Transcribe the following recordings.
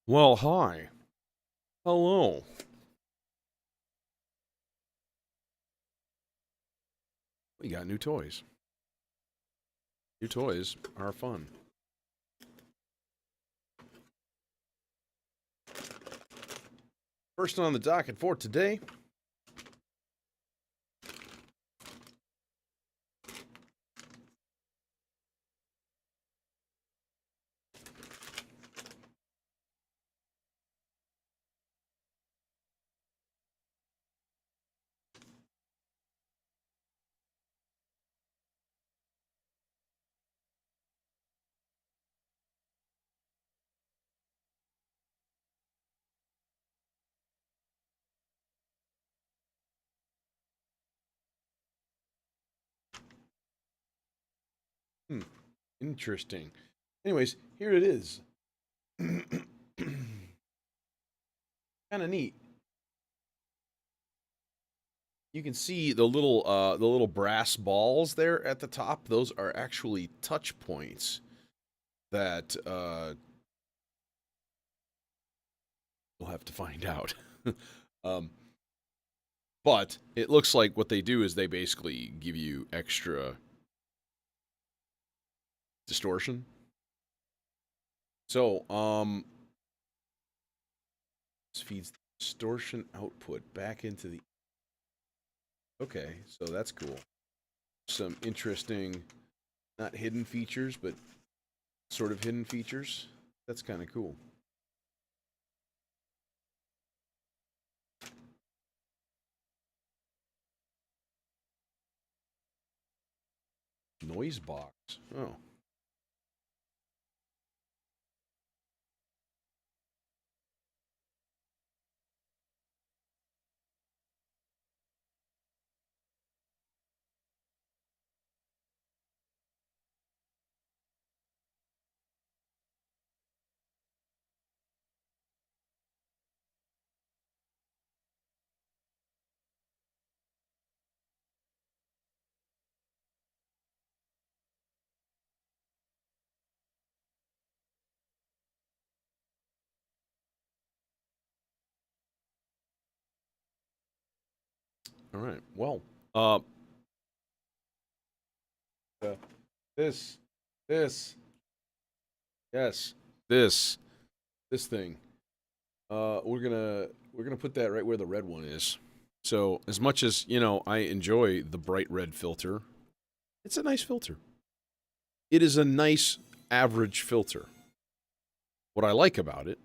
Well, hi. Hello. We got new toys. New toys are fun. First on the docket for today. Interesting. Anyways, here it is. Kind of neat. You can see the little brass balls there at the top. Those are actually touch points that you'll have to find out. um, but it looks like what they do is they basically give you extra distortion. So, this feeds the distortion output back into the. Okay, so that's cool. Some interesting, not hidden features, but sort of hidden features. That's kind of cool. Noise box. Oh. All right. Well, uh, uh this, this, yes, this thing. We're gonna put that right where the red one is. So as much as I enjoy the bright red filter, it's a nice filter. It is a nice average filter. What I like about it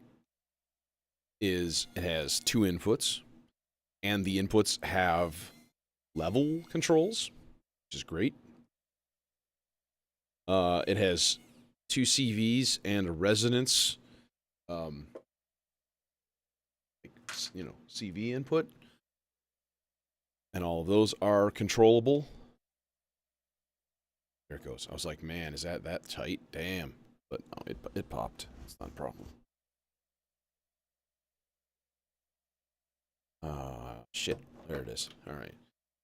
is it has two inputs, and the inputs have level controls, which is great. It has two CVs and a resonance, um, CV input, and all of those are controllable. There it goes. I was like, man, is that tight? Damn. But no, it popped. It's not a problem. Shit. There it is. All right.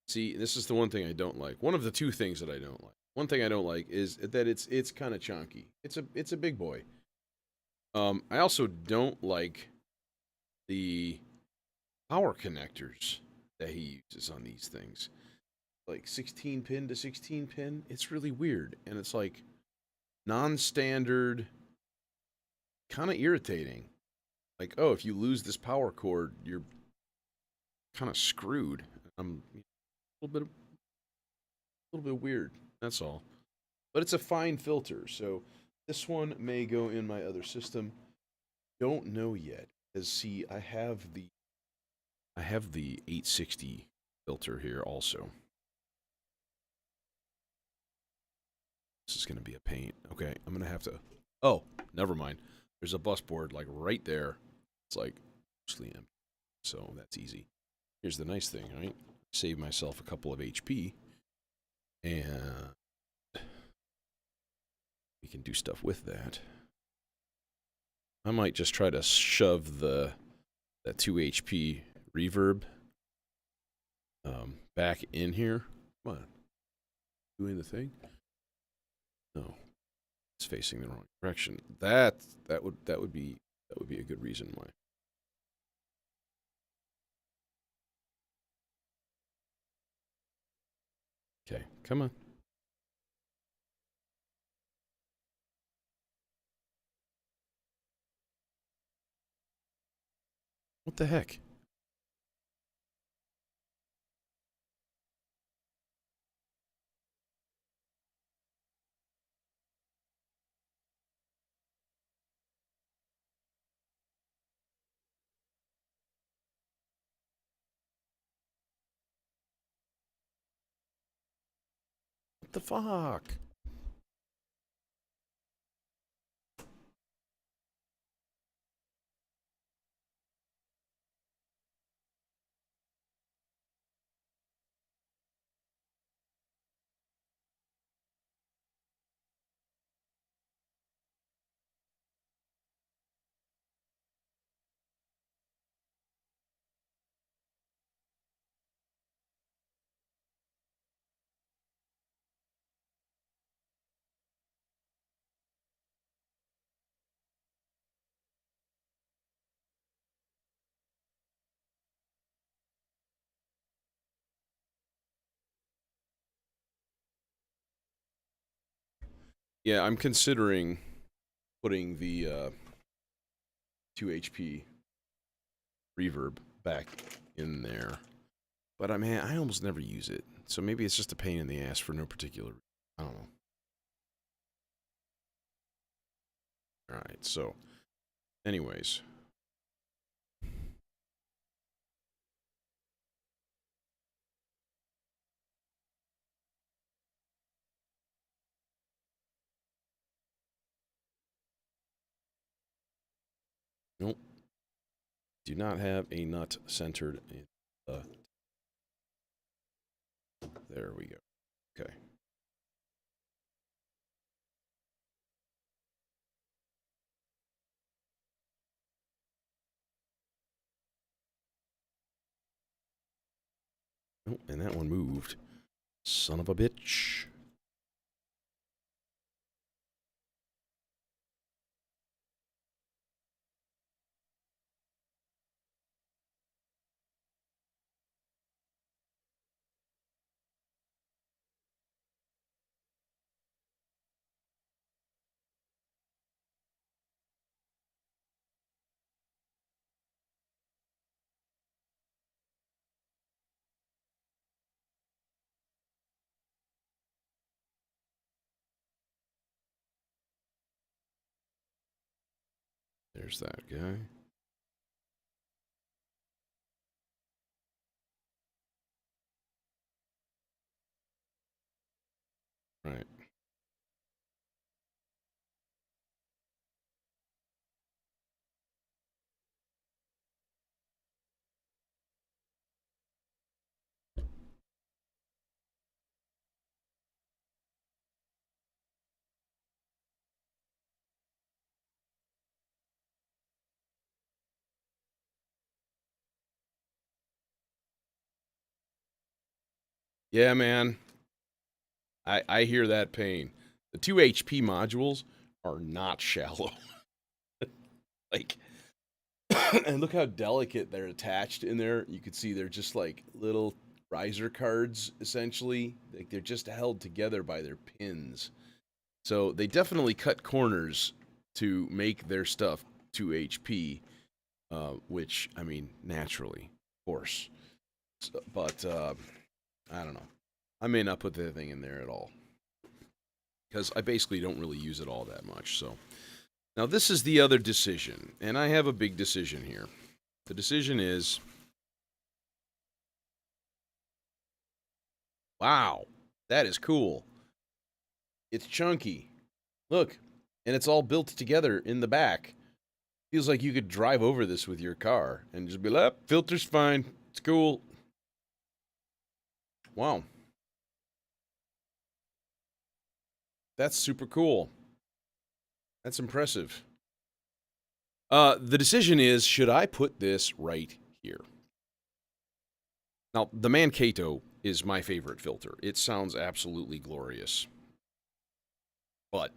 See, this is the one thing I don't like. One of the two things that I don't like. One thing I don't like is that it's kind of chunky. It's a big boy. I also don't like the power connectors that he uses on these things. Like 16 pin to 16 pin. It's really weird, and it's like non-standard, kind of irritating. Like, oh, if you lose this power cord, you're kind of screwed. I'm a little bit weird. That's all. But it's a fine filter, so this one may go in my other system. Don't know yet. As see, I have the 860 filter here also. This is going to be a pain. Okay, I'm going to have to. Oh, never mind. There's a bus board like right there. It's like mostly empty, so that's easy. Here's the nice thing, right? Save myself a couple of HP, and we can do stuff with that. I might just try to shove that 2 HP reverb back in here. Come on, doing the thing. No, it's facing the wrong direction. That would be That would be a good reason why. Okay, come on. What the heck? What the fuck? Yeah, I'm considering putting the 2 HP reverb back in there. But I almost never use it. So maybe it's just a pain in the ass for no particular reason. I don't know. Alright, so anyways. Nope. Do not have a nut centered in the... There we go. Okay. Oh, and that one moved. Son of a bitch. There's that guy. Right. Yeah, man. I hear that pain. The 2 HP modules are not shallow. Like, and look how delicate they're attached in there. You can see they're just like little riser cards, essentially. Like they're just held together by their pins. So they definitely cut corners to make their stuff 2 HP, which, I mean, naturally, of course. So, but I don't know. I may not put that thing in there at all. Because I basically don't really use it all that much. So now this is the other decision. And I have a big decision here. The decision is, wow, that is cool. It's chunky. Look, and it's all built together in the back. Feels like you could drive over this with your car and just be like, oh, filter's fine. It's cool. Wow. That's super cool. That's impressive. The decision is, should I put this right here? Now, the Mankato is my favorite filter. It sounds absolutely glorious. But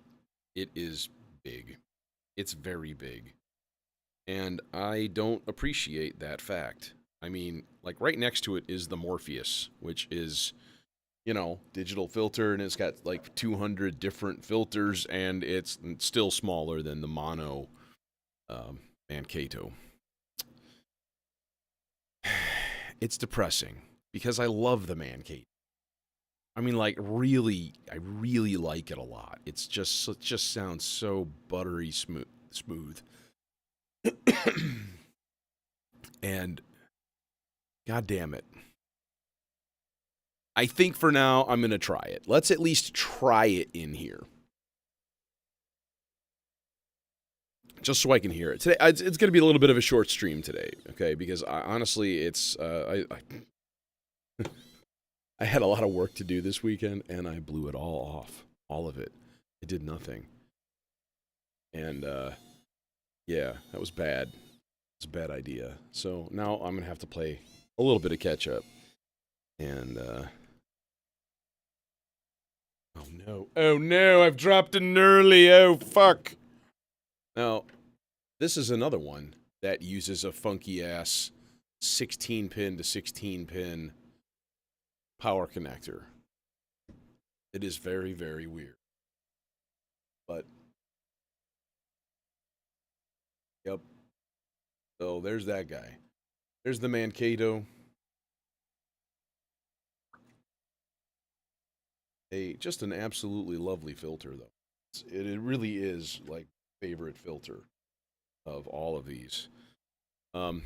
it is big. It's very big. And I don't appreciate that fact. I mean, like right next to it is the Morpheus, which is, you know, digital filter, and it's got like 200 different filters, and it's still smaller than the mono Mankato. It's depressing because I love the Mankato. I mean, like really, I really like it a lot. It just sounds so buttery smooth. And god damn it. I think for now I'm going to try it. Let's at least try it in here. Just so I can hear it. Today it's going to be a little bit of a short stream today, okay? Because honestly, it's I had a lot of work to do this weekend and I blew it all off. All of it. I did nothing. And yeah, that was bad. It's a bad idea. So now I'm going to have to play a little bit of catch up. And oh no. Oh no, I've dropped an early. Oh fuck. Now, this is another one that uses a funky ass 16 pin to 16 pin power connector. It is very, very weird. But, yep. So there's that guy. There's the Mankato. Just an absolutely lovely filter, though. It really is, like, favorite filter of all of these. But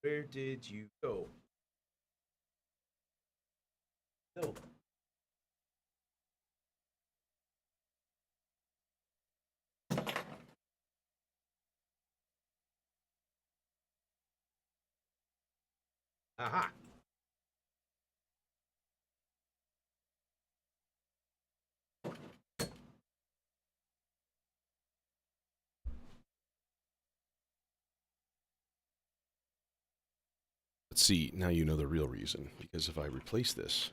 where did you go? No. Aha. Let's see, now you know the real reason. Because if I replace this,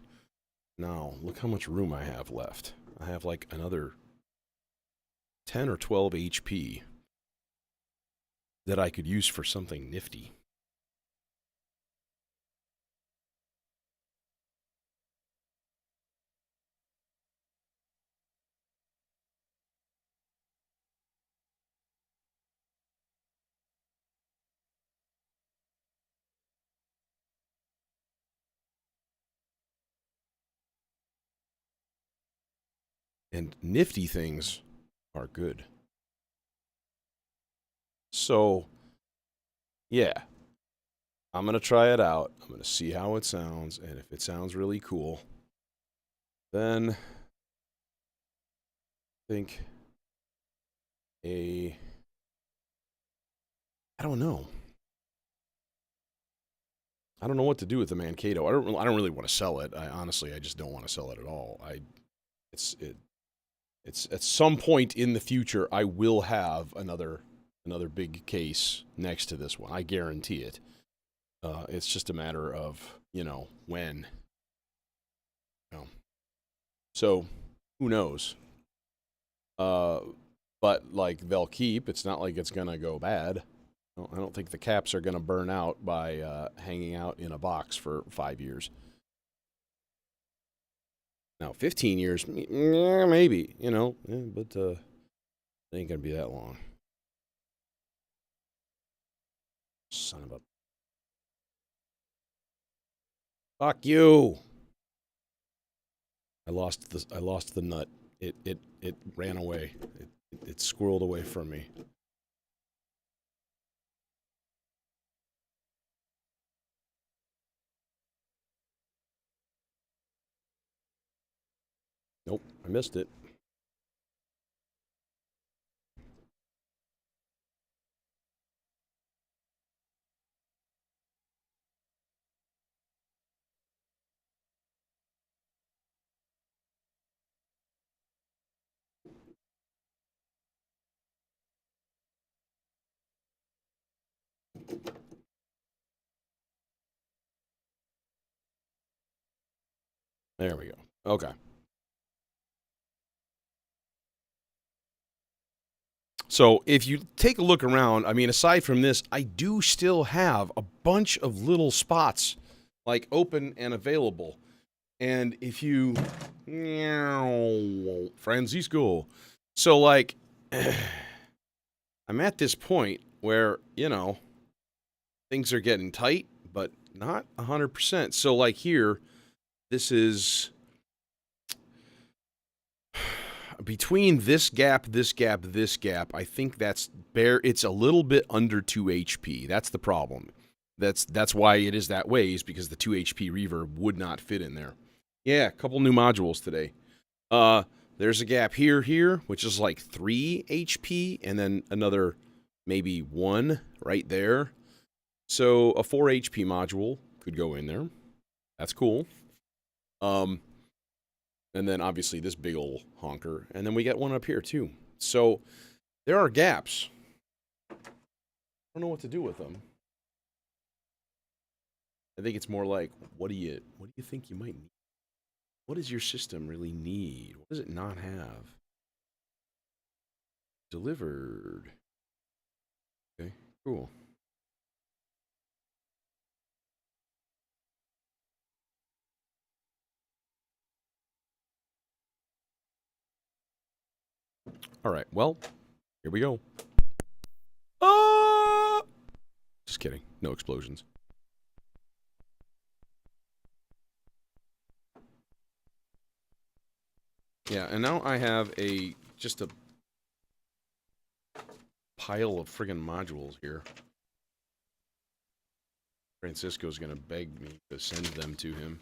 now look how much room I have left. I have like another 10 or 12 HP that I could use for something nifty. And nifty things are good. So, yeah. I'm going to try it out. I'm going to see how it sounds. And if it sounds really cool, then I think I don't know. I don't know what to do with the Mankato. I don't really want to sell it. I just don't want to sell it at all. It's at some point in the future I will have another big case next to this one. I guarantee it. It's just a matter of, when. So, who knows? But like they'll keep. It's not like it's gonna go bad. I don't think the caps are gonna burn out by hanging out in a box for 5 years. Now, 15 years, maybe, but it ain't gonna be that long. Son of a... Fuck you! I lost the nut. It ran away. It squirreled away from me. Nope, I missed it. There we go. Okay. So if you take a look around, I mean, aside from this, I do still have a bunch of little spots, like open and available. And if you... Francisco. So, like, I'm at this point where, you know, things are getting tight, but not 100%. So, like here, this is... Between this gap, this gap, this gap, I think that's bare. It's a little bit under 2 HP. That's the problem. That's why it is that way, is because the 2 HP reverb would not fit in there. Yeah, a couple new modules today. There's a gap here, which is like 3 HP, and then another maybe 1 right there. So a 4 HP module could go in there. That's cool. And then, obviously, this big ol' honker. And then we get one up here, too. So, there are gaps. I don't know what to do with them. I think it's more like, what do you think you might need? What does your system really need? What does it not have? Delivered. Okay, cool. All right, well, here we go. Just kidding. No explosions. Yeah, and now I have just a pile of friggin' modules here. Francisco's gonna beg me to send them to him.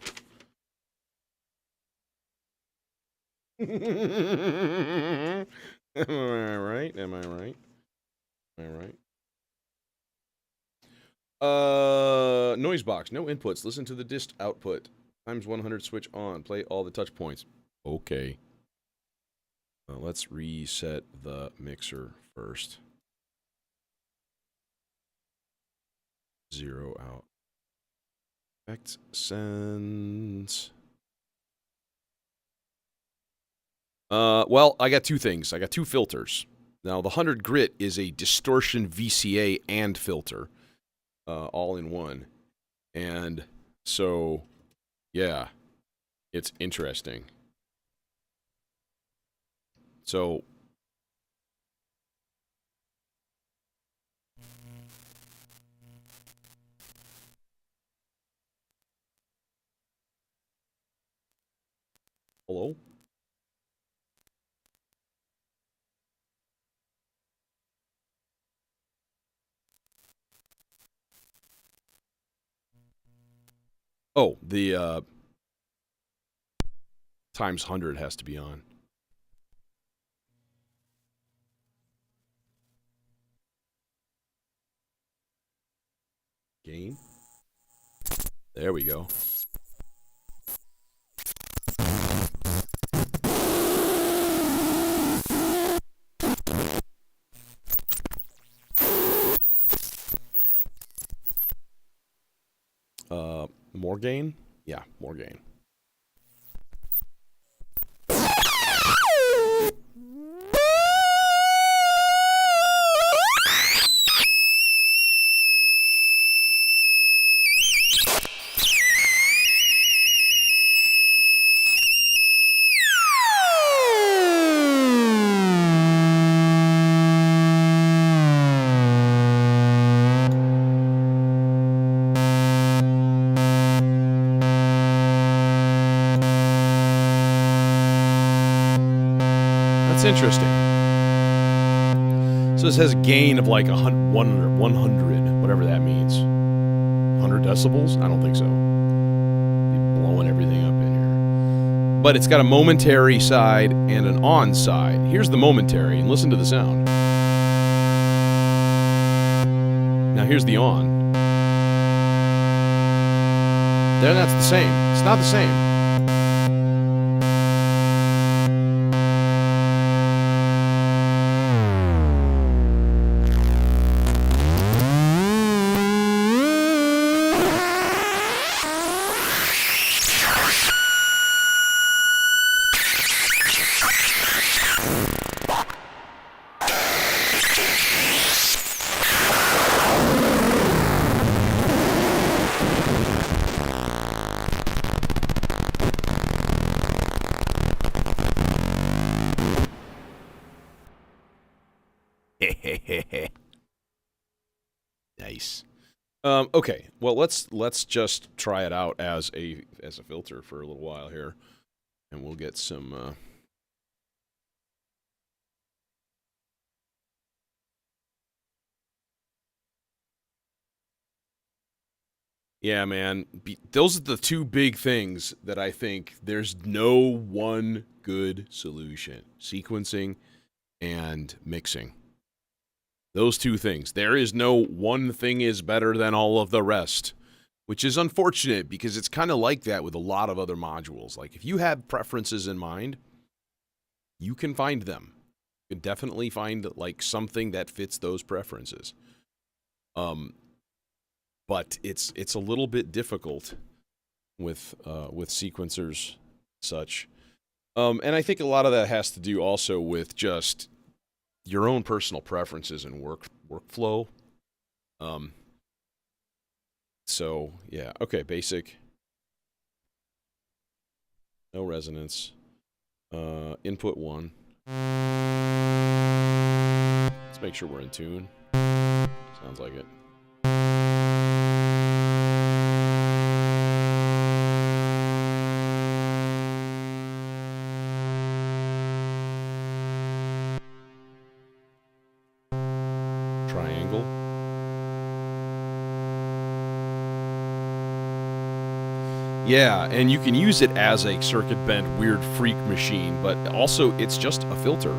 Am I right? Am I right? Am I right? Noise box, no inputs. Listen to the dist output. Times 100 switch on. Play all the touch points. Okay. Let's reset the mixer first. 0 out. Effect sends. Well, I got 2 things. I got 2 filters. Now, the 100 grit is a distortion VCA and filter, all in one. And so, yeah, it's interesting. So, hello? Oh, the times 100 has to be on. Gain. There we go. More gain? Yeah, more gain. Interesting. So this has a gain of like 100, whatever that means. 100 decibels? I don't think so. Be blowing everything up in here. But it's got a momentary side and an on side. Here's the momentary, and listen to the sound. Now here's the on. There, that's the same. It's not the same. Nice. Okay, well let's just try it out as a filter for a little while here, and we'll get some. Yeah, man, those are the two big things that I think there's no one good solution: sequencing and mixing. Those two things. There is no one thing is better than all of the rest, which is unfortunate because it's kind of like that with a lot of other modules. Like if you have preferences in mind, you can find them. You can definitely find like something that fits those preferences. But it's a little bit difficult with sequencers such. And I think a lot of that has to do also with just your own personal preferences and workflow. So yeah, okay, basic. No resonance. Input 1. Let's make sure we're in tune. Sounds like it. Triangle. Yeah, and you can use it as a circuit bent weird freak machine, but also it's just a filter.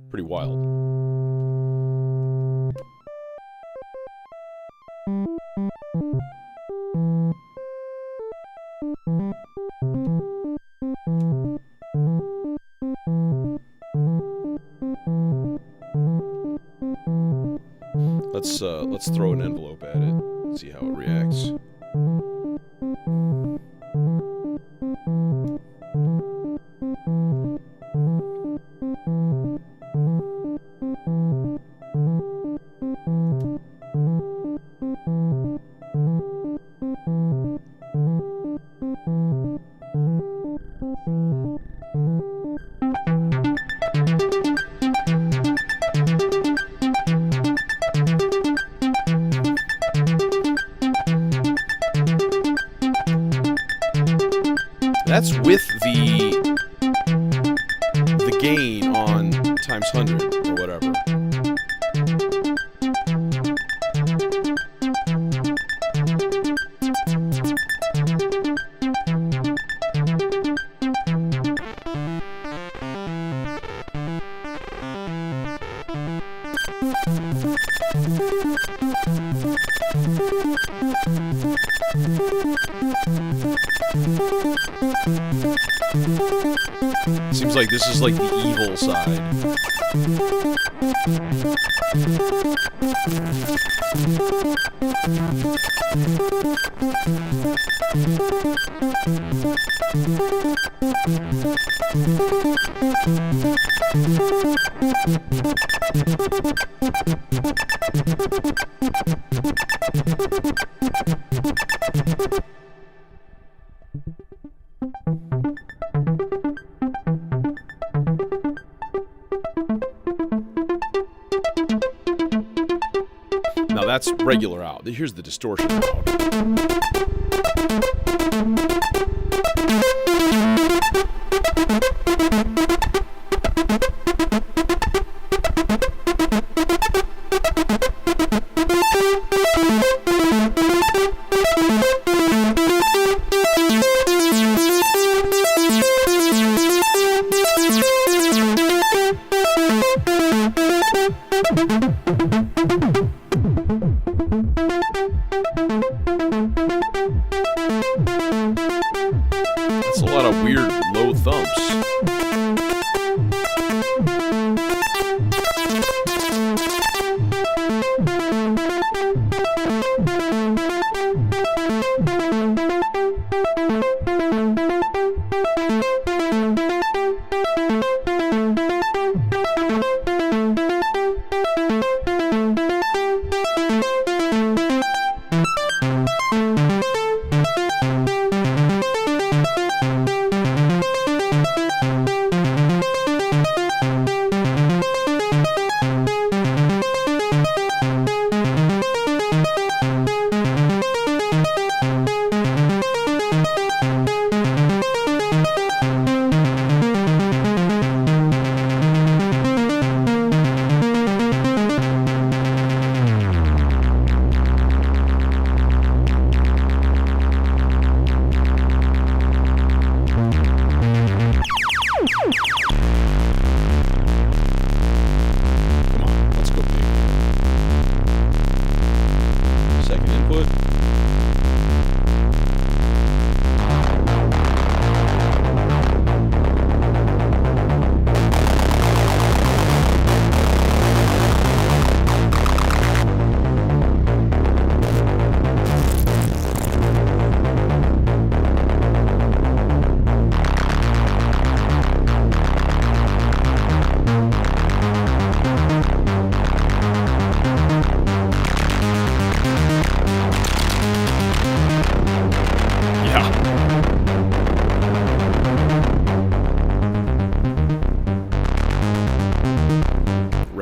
Pretty wild. Let's throw an envelope at it, see how it reacts. That's with the gain on times 100 or whatever. Seems like this is like the evil side. Now that's regular out. Here's the distortion out.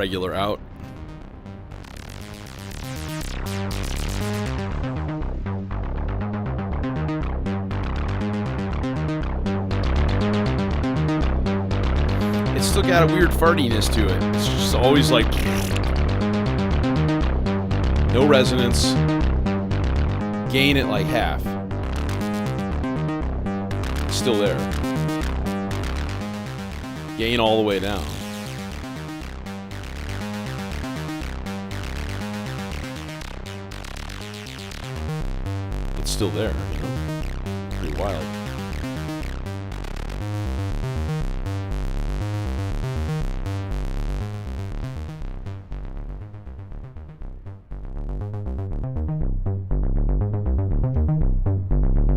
regular out. It's still got a weird fartiness to it. It's just always like no resonance. Gain it like half. It's still there. Gain all the way down. It's still there, you know? Pretty wild.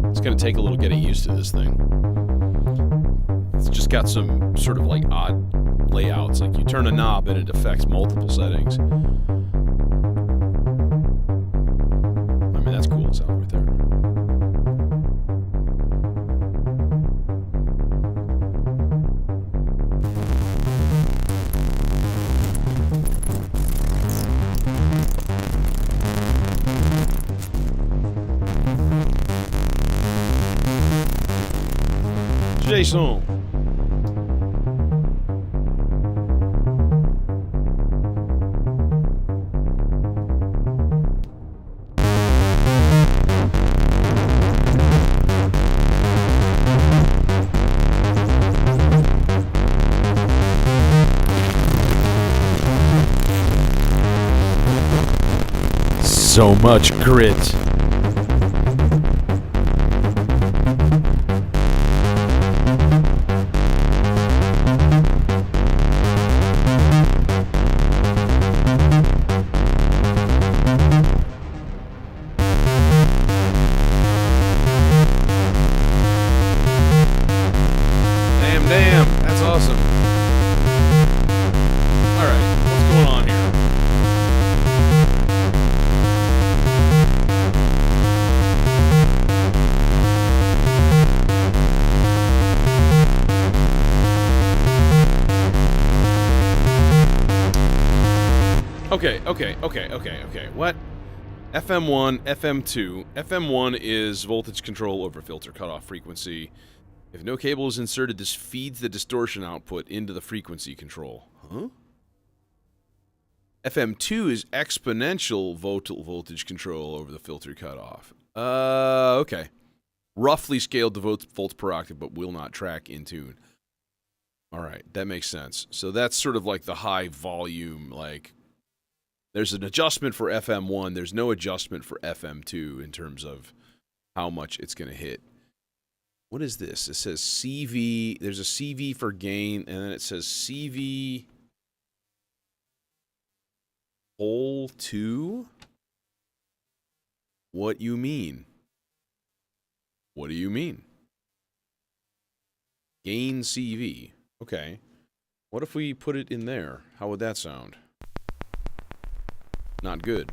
It's gonna take a little getting used to this thing. It's just got some sort of like odd layouts. Like you turn a knob and it affects multiple settings. I mean, that's cool sound right there. Jason. So much grit. Damn, that's awesome. All right, what's going on here? Okay. What? FM1, FM2. FM1 is voltage control over filter cutoff frequency. If no cable is inserted, this feeds the distortion output into the frequency control. Huh? FM2 is exponential voltage control over the filter cutoff. Okay. Roughly scaled to volts per octave, but will not track in tune. All right, that makes sense. So that's sort of like the high volume, like, there's an adjustment for FM1. There's no adjustment for FM2 in terms of how much it's going to hit. What is this? It says CV. There's a CV for gain, and then it says CV whole 2? What you mean? What do you mean? Gain CV. Okay. What if we put it in there? How would that sound? Not good.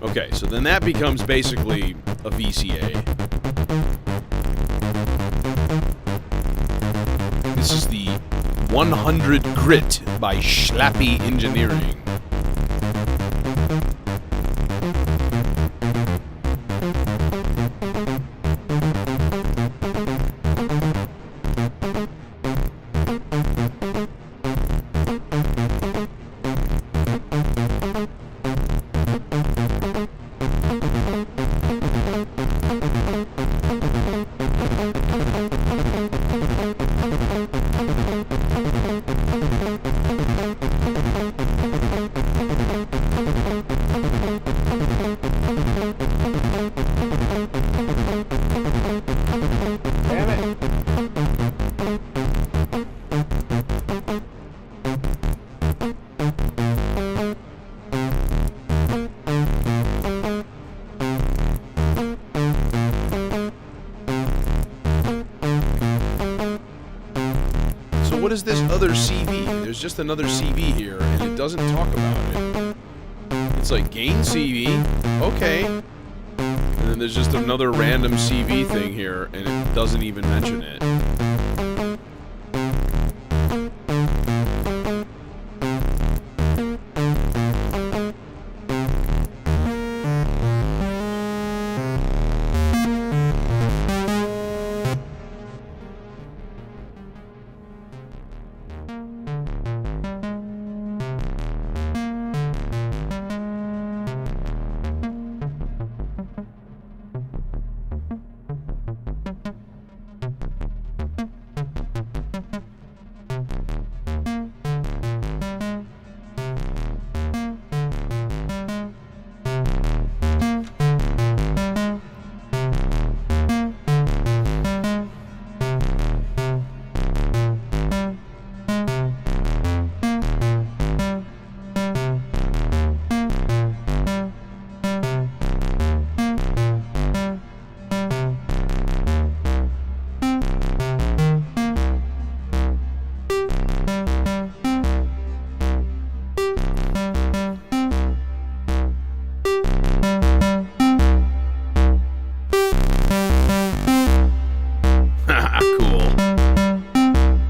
Okay, so then that becomes basically a VCA. This is the 100 Grit by Schlappi Engineering. is this other CV? There's just another CV here, and it doesn't talk about it. It's like, gain CV? Okay. And then there's just another random CV thing here, and it doesn't even mention it.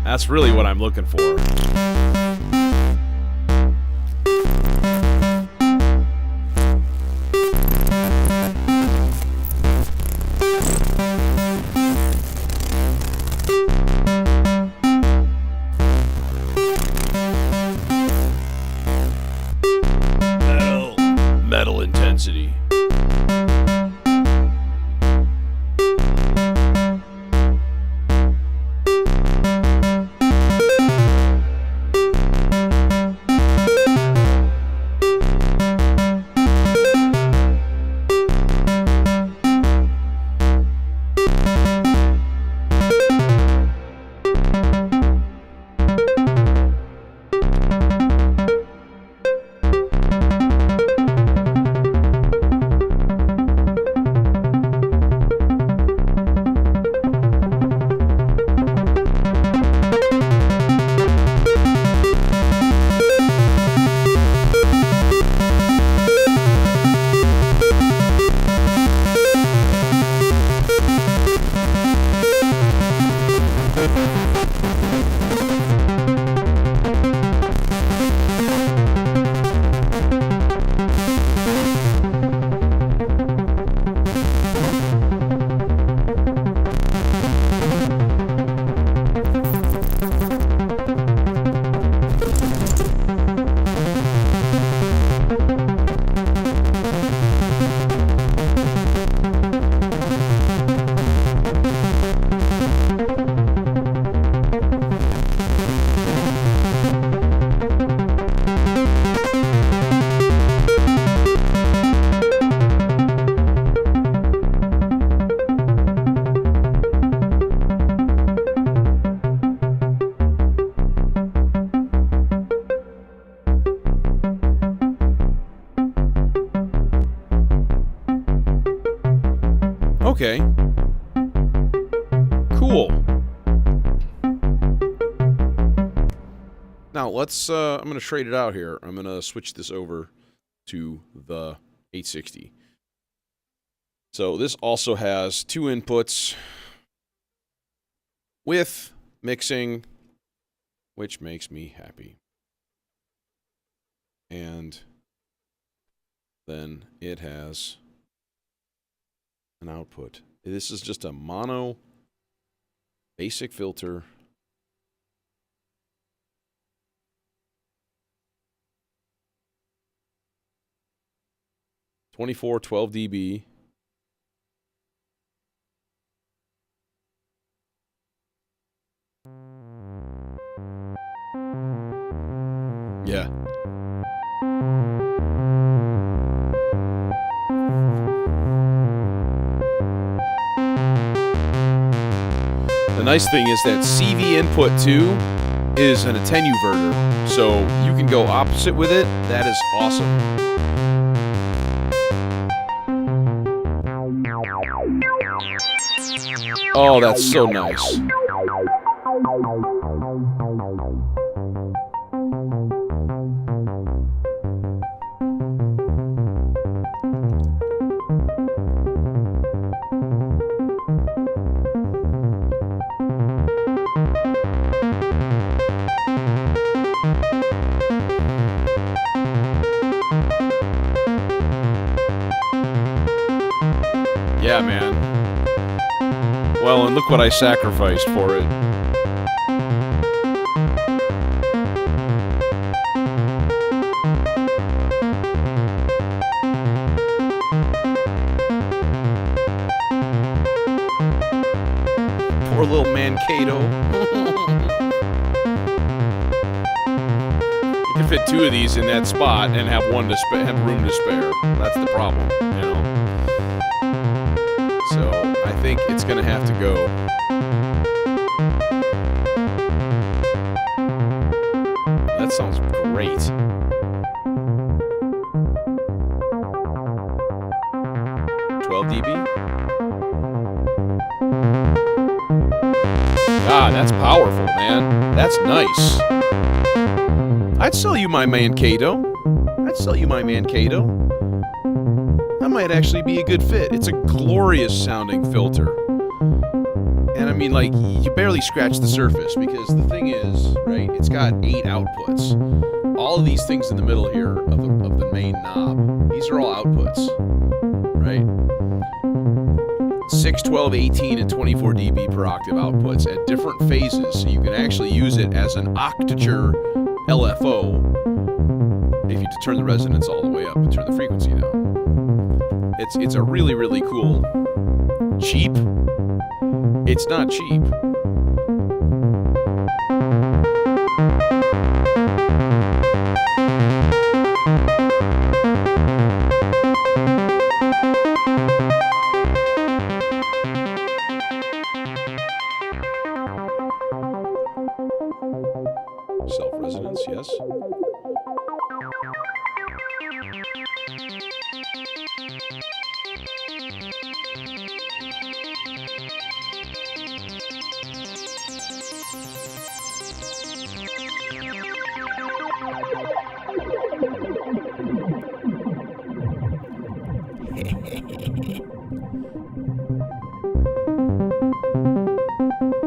That's really what I'm looking for. Metal intensity. Okay. Cool. Now let's, I'm going to trade it out here. I'm going to switch this over to the 860. So this also has 2 inputs with mixing, which makes me happy. And then it has an output. This is just a mono basic filter. (24 12 dB). Yeah. The nice thing is that CV input 2 is an attenuverter, so you can go opposite with it. That is awesome. Oh, that's so nice. Yeah, man. Well, and look what I sacrificed for it. Poor little Mankato. You can fit 2 of these in that spot and have room to spare. That's the problem, you know. So I think it's going to have to go. That sounds great. dB. Ah, that's powerful, man. That's nice. I'd sell you my Mankato. That might actually be a good fit. It's a glorious sounding filter. And I mean, like, you barely scratch the surface because the thing is, right, it's got 8 outputs. All of these things in the middle here of the main knob, these are all outputs, right? 6, 12, 18, and 24 dB per octave outputs at different phases, so you can actually use it as an octature LFO if you turn the resonance all the way up and turn the frequency down. It's a really, really cool. Cheap? It's not cheap. Self-resonance, yes.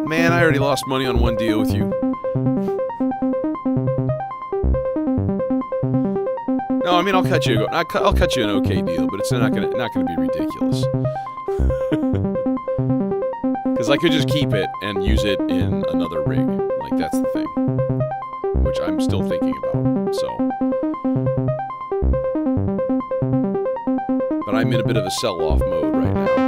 Man, I already lost money on one deal with you. No, I mean I'll cut you an okay deal, but it's not gonna be ridiculous. Because I could just keep it and use it in another rig. Like, that's the thing, which I'm still thinking about. So, but I'm in a bit of a sell-off mode right now.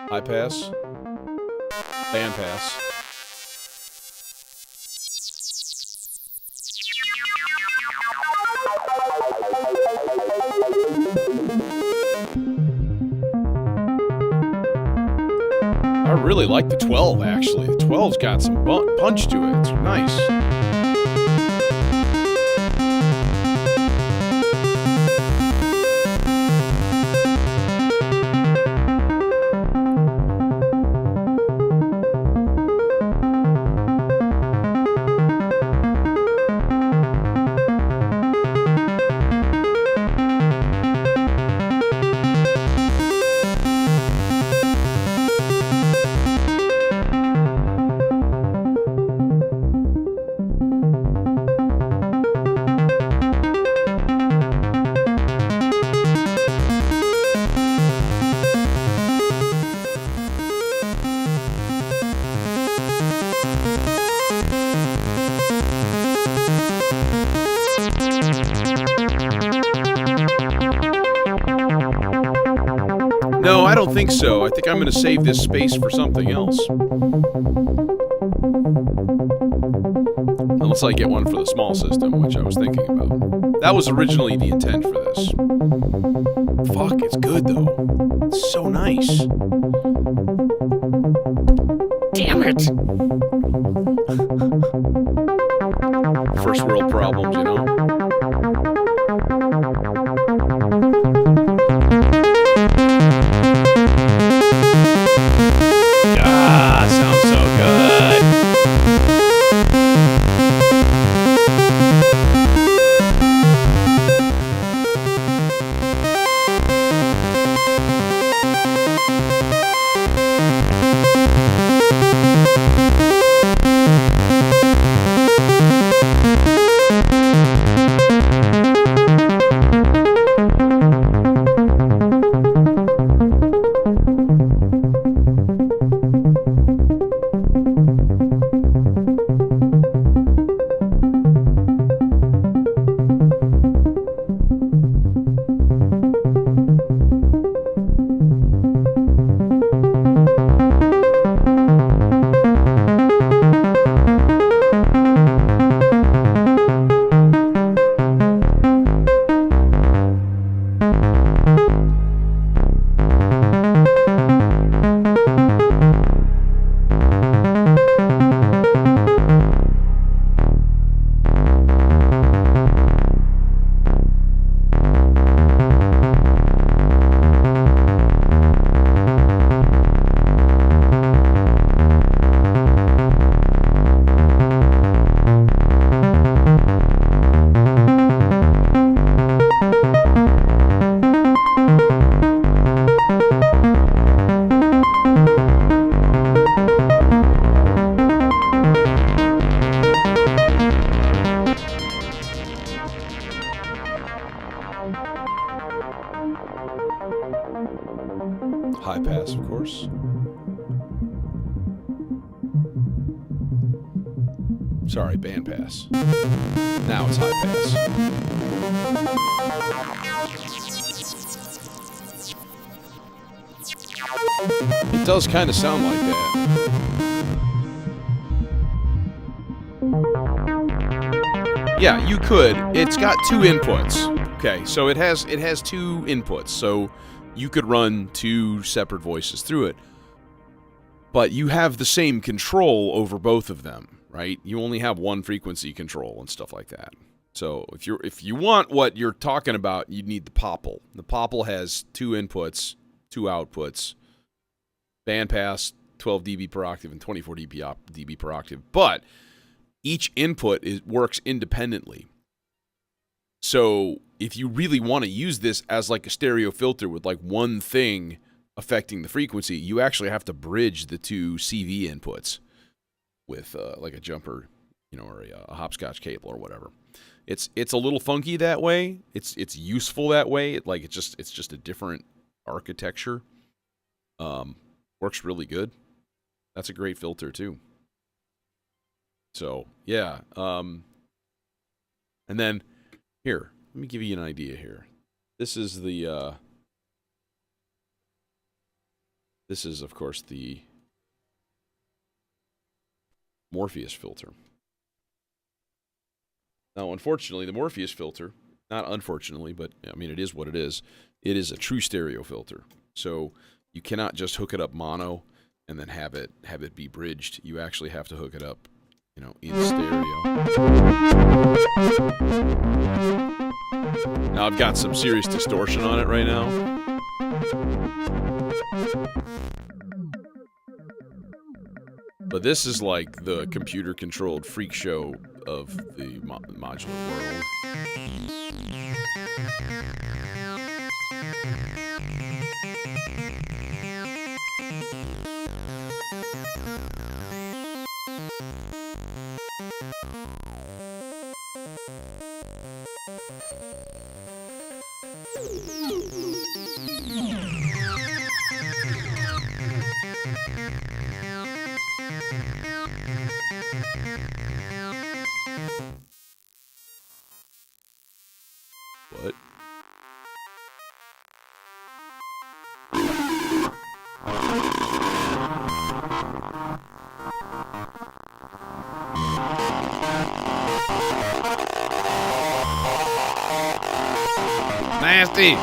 High pass, band pass. I really like the 12, actually. The 12's got some punch to it. It's nice. don't think so. I think I'm going to save this space for something else. Unless I get one for the small system, which I was thinking about. That was originally the intent for this. Fuck, it's good though. It's so nice. Damn it! First world problems, you know? Ah, sounds so good. High pass, of course. Sorry, band pass. Now it's high pass. It does kind of sound like that. Yeah, you could. It's got two inputs. Okay, so it has two inputs. So you could run two separate voices through it. But you have the same control over both of them, right? You only have one frequency control and stuff like that. So if you want what you're talking about, you need the Popple. The Popple has two inputs, two outputs. Bandpass, 12 dB per octave and 24 dB per octave. But each input works independently. So if you really want to use this as like a stereo filter with like one thing affecting the frequency, you actually have to bridge the two CV inputs with like a jumper, or a hopscotch cable or whatever. It's a little funky that way. It's useful that way. It's just a different architecture. Works really good. That's a great filter too. So yeah. And then here, let me give you an idea here. This is of course the Morpheus filter. Now, unfortunately, the Morpheus filter, not unfortunately, but I mean, it is what it is. It is a true stereo filter. So you cannot just hook it up mono and then have it be bridged. You actually have to hook it up, in stereo. Now I've got some serious distortion on it right now. But this is like the computer-controlled freak show of the modular world. What? Nasty!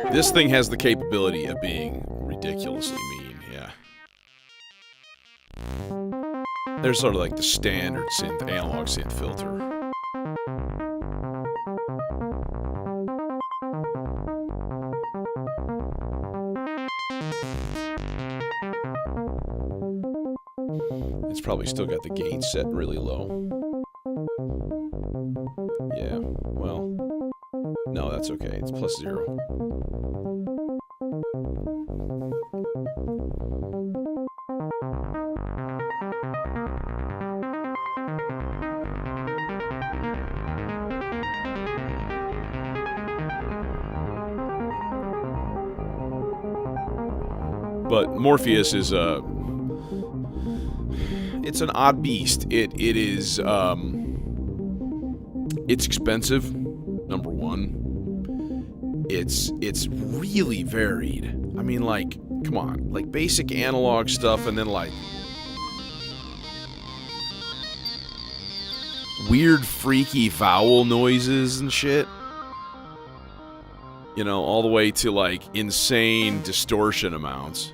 This thing has the capability of being ridiculously mean, yeah. There's sort of like the standard synth, analog synth filter. It's probably still got the gain set really low. Yeah, well, no, that's okay. It's +0. But Morpheus is it's an odd beast. It is it's expensive, number one. It's really varied. I mean, like, come on, like basic analog stuff, and then like weird, freaky vowel noises and shit. You know, all the way to like insane distortion amounts.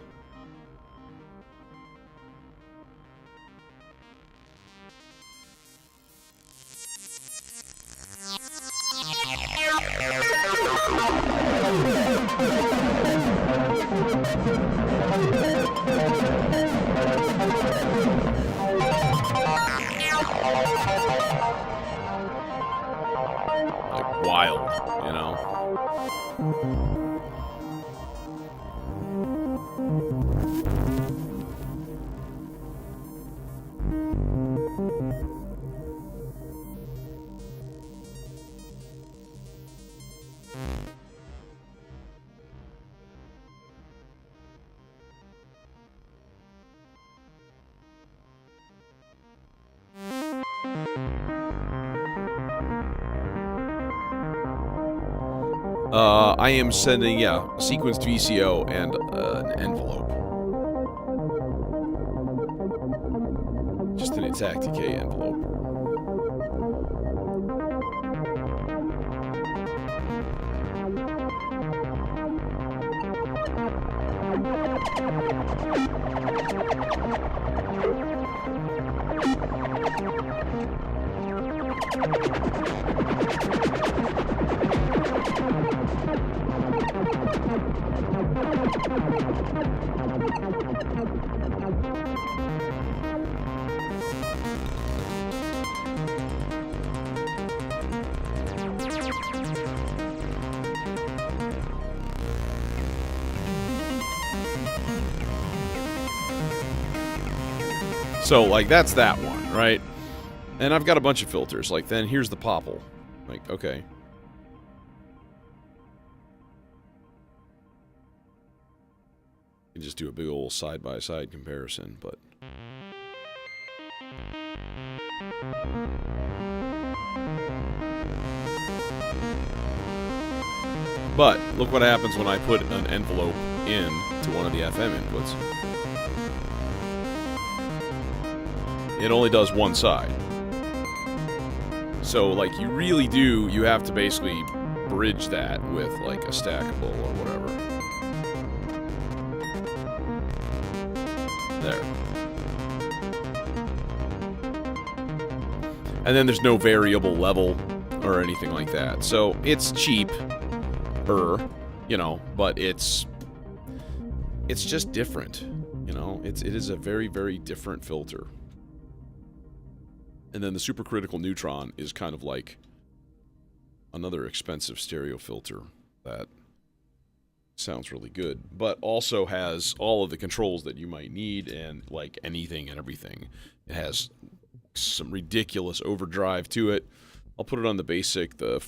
Like wild, you know. I am sending, yeah, sequenced VCO and an envelope. Just an exact decay envelope. So, like, that's that one, right? And I've got a bunch of filters. Like, then here's the popple. Like, okay. You can just do a big old side-by-side comparison, but... But, look what happens when I put an envelope in to one of the FM inputs. It only does one side. So, like, you have to basically bridge that with, like, a stackable or whatever. There. And then there's no variable level or anything like that. So, it's cheap-er, you know, but it's just different, you know? It is a very, very different filter. And then the Supercritical Neutron is kind of like another expensive stereo filter that sounds really good, but also has all of the controls that you might need, and like anything and everything. It has some ridiculous overdrive to it. I'll put it on the basic, the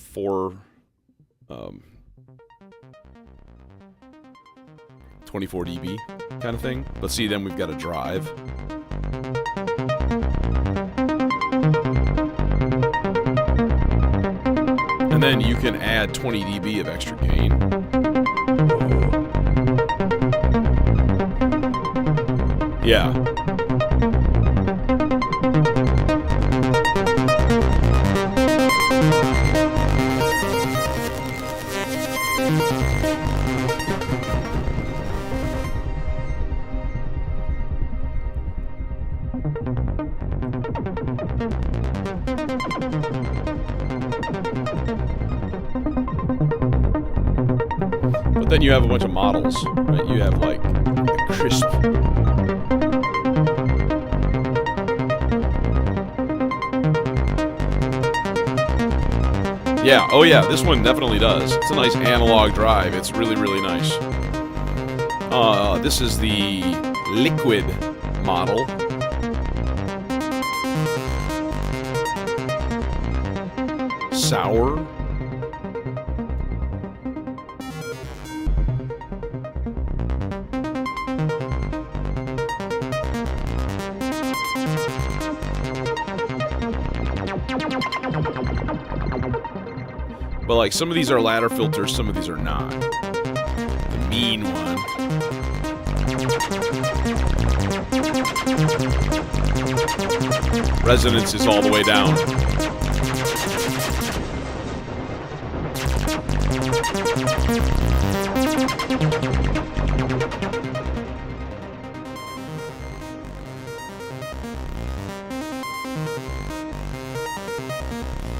24 dB kind of thing. But see, then we've got a drive. And then you can add 20 dB of extra gain. Yeah. But then you have a bunch of models, right? You have like a crisp. Yeah, oh yeah, this one definitely does. It's a nice analog drive. It's really, really nice. This is the liquid model. Sour. But like some of these are ladder filters, some of these are not. The mean one. Resonance is all the way down.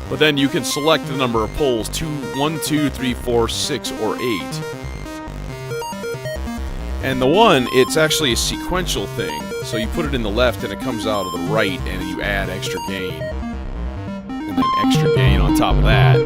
But then you can select the number of poles, 1, 2, 3, 4, 6, or 8. And the one, it's actually a sequential thing. So you put it in the left and it comes out of the right and you add extra gain. And then extra gain on top of that.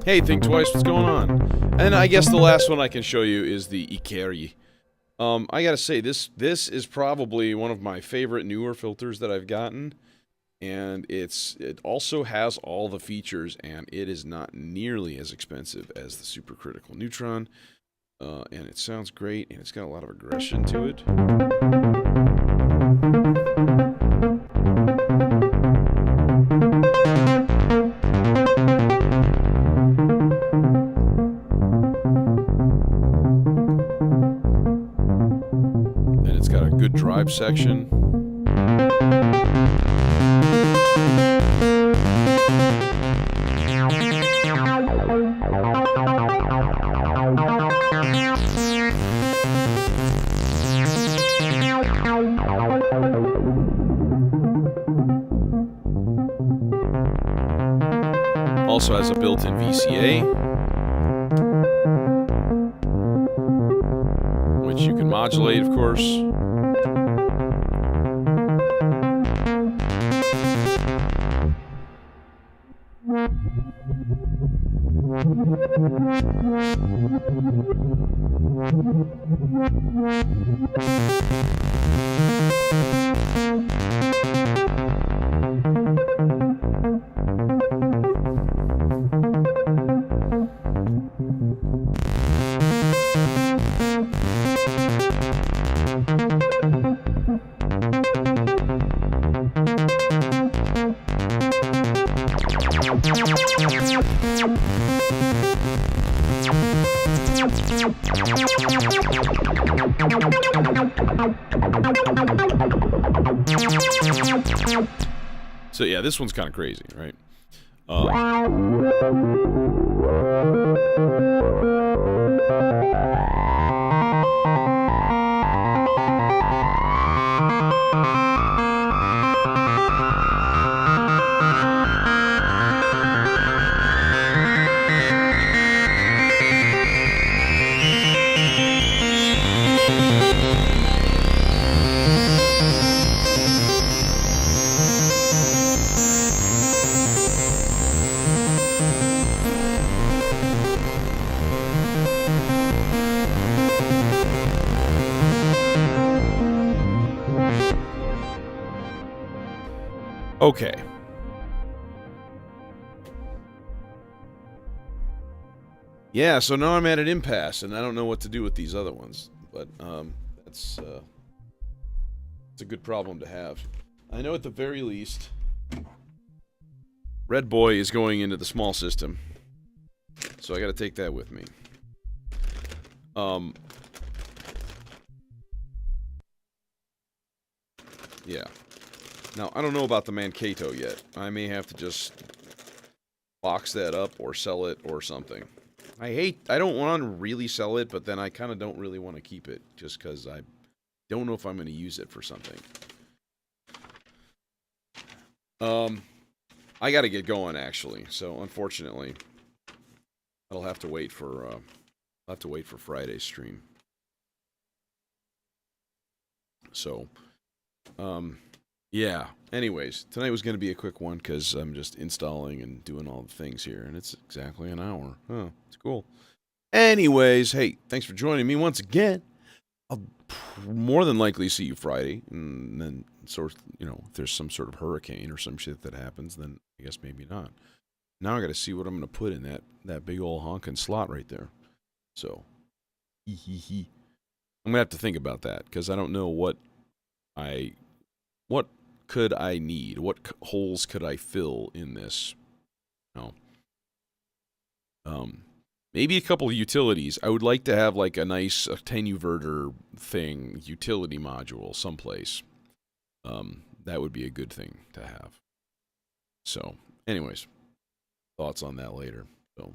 Hey, think twice, what's going on? And I guess the last one I can show you is the Ikeri. I gotta say, this is probably one of my favorite newer filters that I've gotten. And it also has all the features, and it is not nearly as expensive as the Supercritical Neutron. And it sounds great, and it's got a lot of aggression to it. Drive section. Also has a built-in VCA, which you can modulate, of course. So yeah, this one's kind of crazy, right? Okay. Yeah, so now I'm at an impasse, and I don't know what to do with these other ones. But that's it's a good problem to have. I know at the very least, Red Boy is going into the small system, so I got to take that with me. Yeah. Now, I don't know about the Mankato yet. I may have to just box that up or sell it or something. I don't want to really sell it, but then I kind of don't really want to keep it just because I don't know if I'm going to use it for something. I got to get going actually, so unfortunately, I'll have to wait for Friday's stream. So, yeah. Anyways, tonight was going to be a quick one because I'm just installing and doing all the things here, and it's exactly an hour. Huh, it's cool. Anyways, hey, thanks for joining me once again. I'll more than likely see you Friday, and then sort of, if there's some sort of hurricane or some shit that happens, then I guess maybe not. Now I got to see what I'm going to put in that big old honking slot right there. So, I'm going to have to think about that because I don't know what could I need? What holes could I fill in this? Maybe a couple of utilities. I would like to have like a nice attenuverter thing, utility module someplace. That would be a good thing to have. So, anyways, thoughts on that later. So.